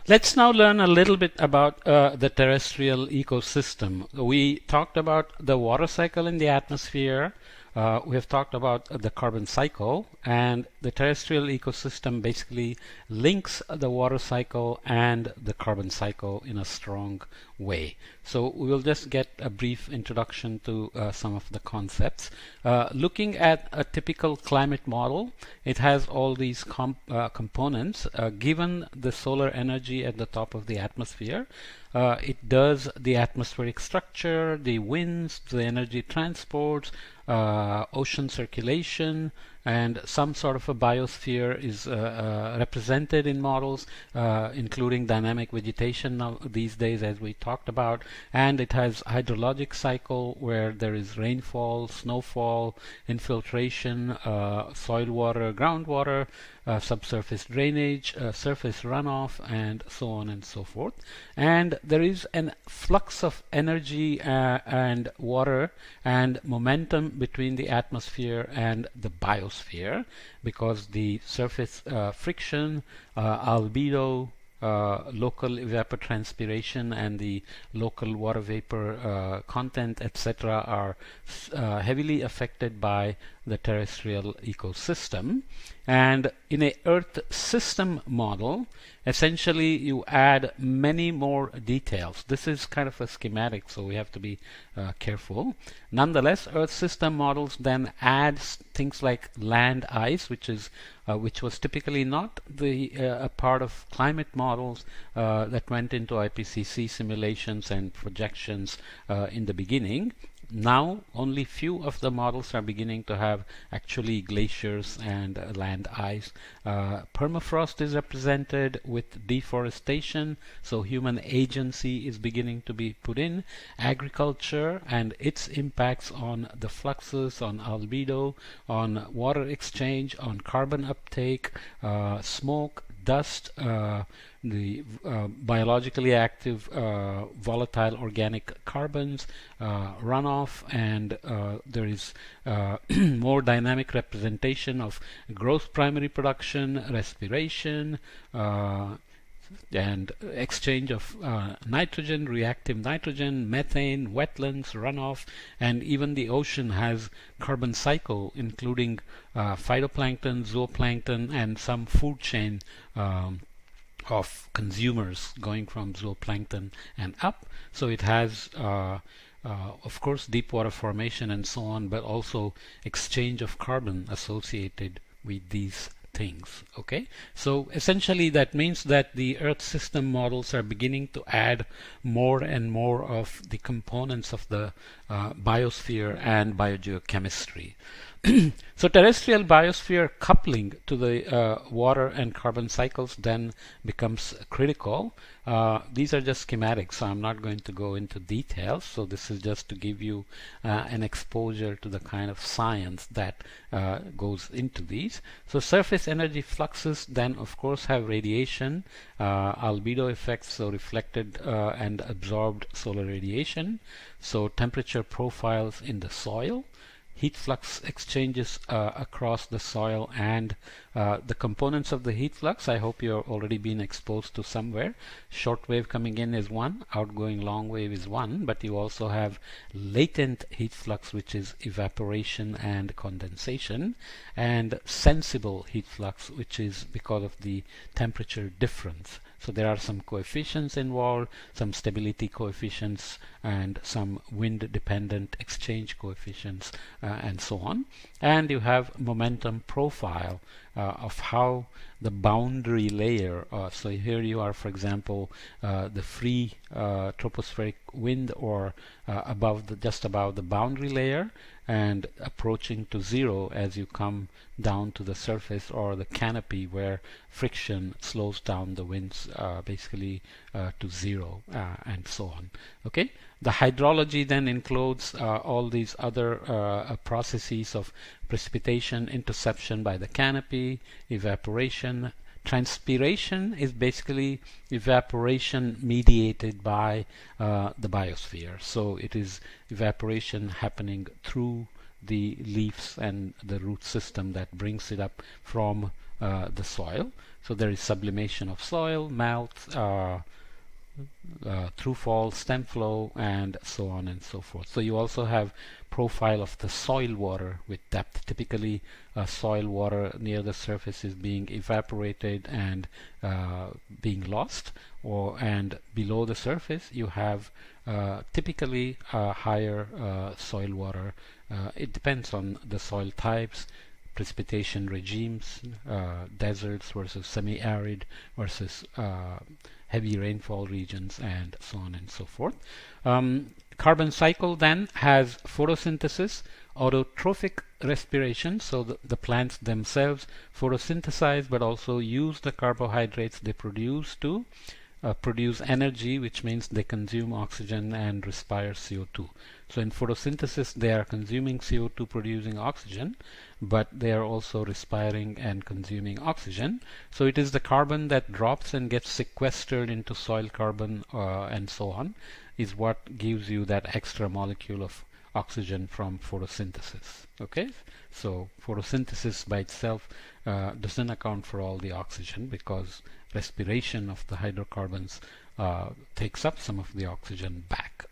Let's now learn a little bit about the terrestrial ecosystem. We talked about the water cycle in the atmosphere. We have talked about the carbon cycle, and the terrestrial ecosystem basically links the water cycle and the carbon cycle in a strong way. So we will just get a brief introduction to some of the concepts. Looking at a typical climate model, it has all these components. Given the solar energy at the top of the atmosphere, it does the atmospheric structure, the winds, the energy transports, ocean circulation, and some sort of a biosphere is represented in models, including dynamic vegetation now these days, as we talked about. And it has hydrologic cycle where there is rainfall, snowfall, infiltration, soil water, groundwater, subsurface drainage, surface runoff, and so on and so forth. And there is an flux of energy and water and momentum between the atmosphere and the biosphere, because the surface friction, albedo, local evapotranspiration, and the local water vapor content, etc., are heavily affected by the terrestrial ecosystem. And in a Earth system model, essentially you add many more details. This is kind of a schematic, so we have to be careful. Nonetheless, Earth system models then add things like land ice, which was typically not a part of climate models that went into IPCC simulations and projections in the beginning. Now only few of the models are beginning to have actually glaciers and land ice. Permafrost is represented with deforestation, so human agency is beginning to be put in. Agriculture and its impacts on the fluxes, on albedo, on water exchange, on carbon uptake, smoke, dust, the biologically active volatile organic carbons, runoff, and there is more dynamic representation of gross primary production, respiration, and exchange of nitrogen, reactive nitrogen, methane, wetlands, runoff, and even the ocean has carbon cycle, including phytoplankton, zooplankton, and some food chain of consumers going from zooplankton and up. So it has of course deep water formation and so on, but also exchange of carbon associated with these things. Okay, so essentially that means that the Earth system models are beginning to add more and more of the components of the biosphere and biogeochemistry. So terrestrial biosphere coupling to the water and carbon cycles then becomes critical. These are just schematics, so I'm not going to go into details. So this is just to give you an exposure to the kind of science that goes into these. So surface energy fluxes then of course have radiation, albedo effects, so reflected and absorbed solar radiation. So temperature profiles in the soil, heat flux exchanges across the soil, and the components of the heat flux I hope you've already been exposed to somewhere. Short wave coming in is one, outgoing long wave is one, but you also have latent heat flux, which is evaporation and condensation, and sensible heat flux, which is because of the temperature difference. So there are some coefficients involved, some stability coefficients, and some wind dependent exchange coefficients, and so on. And you have momentum profile of how the boundary layer, so here you are, for example, the free tropospheric wind, or just above the boundary layer, and approaching to zero as you come down to the surface or the canopy, where friction slows down the winds basically to zero, and so on. Okay, the hydrology then includes all these other processes of precipitation, interception by the canopy, evaporation. Transpiration is basically evaporation mediated by the biosphere. So it is evaporation happening through the leaves and the root system that brings it up from the soil. So there is sublimation of soil, melt, through fall, stem flow, and so on and so forth. So you also have profile of the soil water with depth. Typically, soil water near the surface is being evaporated and being lost, and below the surface you have typically higher soil water. It depends on the soil types, precipitation regimes, deserts versus semi-arid versus heavy rainfall regions, and so on and so forth. Carbon cycle then has photosynthesis, autotrophic respiration, so the plants themselves photosynthesize but also use the carbohydrates they produce to produce energy, which means they consume oxygen and respire CO2. So in photosynthesis, they are consuming CO2, producing oxygen, but they are also respiring and consuming oxygen. So it is the carbon that drops and gets sequestered into soil carbon and so on, is what gives you that extra molecule of oxygen from photosynthesis. Okay, so photosynthesis by itself doesn't account for all the oxygen, because respiration of the hydrocarbons takes up some of the oxygen back.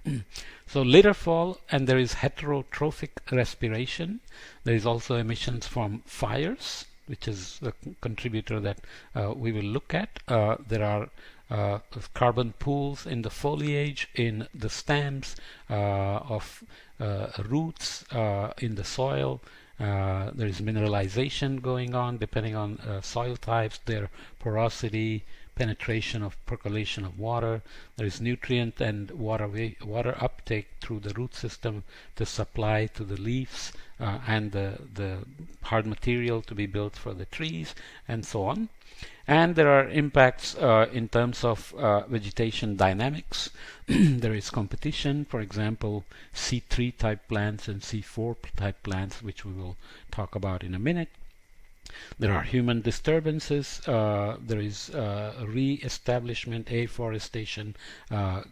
So later fall, and there is heterotrophic respiration. There is also emissions from fires, which is a contributor that we will look at. There are carbon pools in the foliage, in the stems of roots, in the soil. There is mineralization going on depending on soil types, their porosity, penetration of percolation of water. There is nutrient and water uptake through the root system to supply to the leaves and the hard material to be built for the trees, and so on. And there are impacts in terms of vegetation dynamics. There is competition, for example, C3 type plants and C4 type plants, which we will talk about in a minute. There are human disturbances. There is re-establishment, afforestation,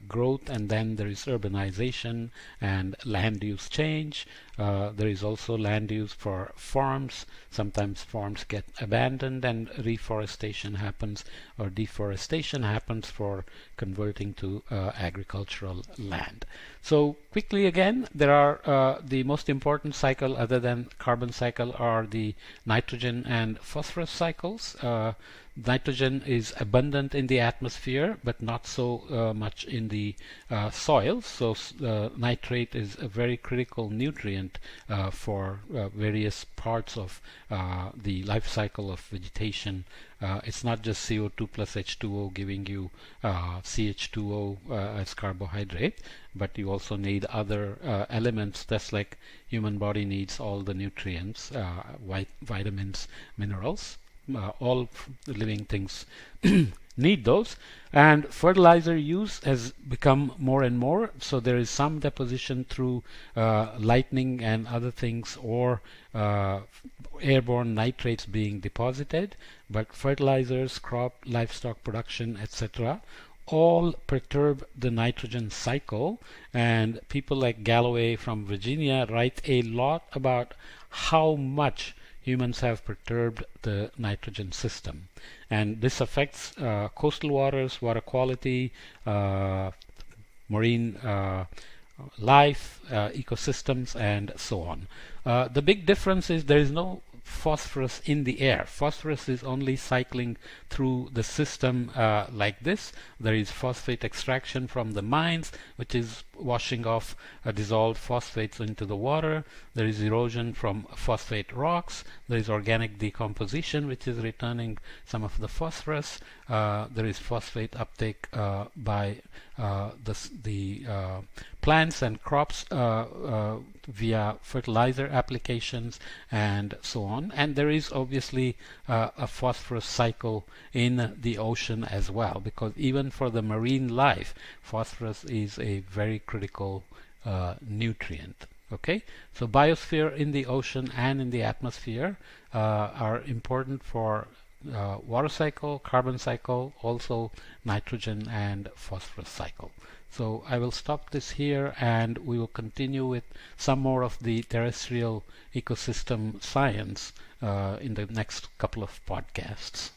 growth, and then there is urbanization and land use change. There is also land use for farms. Sometimes farms get abandoned and reforestation happens, or deforestation happens for converting to agricultural land. So quickly again, there are the most important cycle other than carbon cycle are the nitrogen and phosphorus cycles. Nitrogen is abundant in the atmosphere, but not so much in the soil. So nitrate is a very critical nutrient for various parts of the life cycle of vegetation. It's not just CO2 plus H2O giving you CH2O as carbohydrate, but you also need other elements, just like human body needs all the nutrients, vitamins, minerals. All living things need those, and fertilizer use has become more and more. So there is some deposition through lightning and other things, or airborne nitrates being deposited, but fertilizers, crop, livestock production, etc., all perturb the nitrogen cycle. And people like Galloway from Virginia write a lot about how much humans have perturbed the nitrogen system, and this affects coastal waters, water quality, marine life, ecosystems, and so on. The big difference is there is no phosphorus in the air. Phosphorus is only cycling through the system like this. There is phosphate extraction from the mines, which is washing off dissolved phosphates into the water. There is erosion from phosphate rocks. There is organic decomposition, which is returning some of the phosphorus. There is phosphate uptake by the plants and crops via fertilizer applications, and so on. And there is obviously a phosphorus cycle in the ocean as well, because even for the marine life, phosphorus is a very critical nutrient. Okay, so biosphere in the ocean and in the atmosphere are important for water cycle, carbon cycle, also nitrogen and phosphorus cycle. So I will stop this here, and we will continue with some more of the terrestrial ecosystem science in the next couple of podcasts.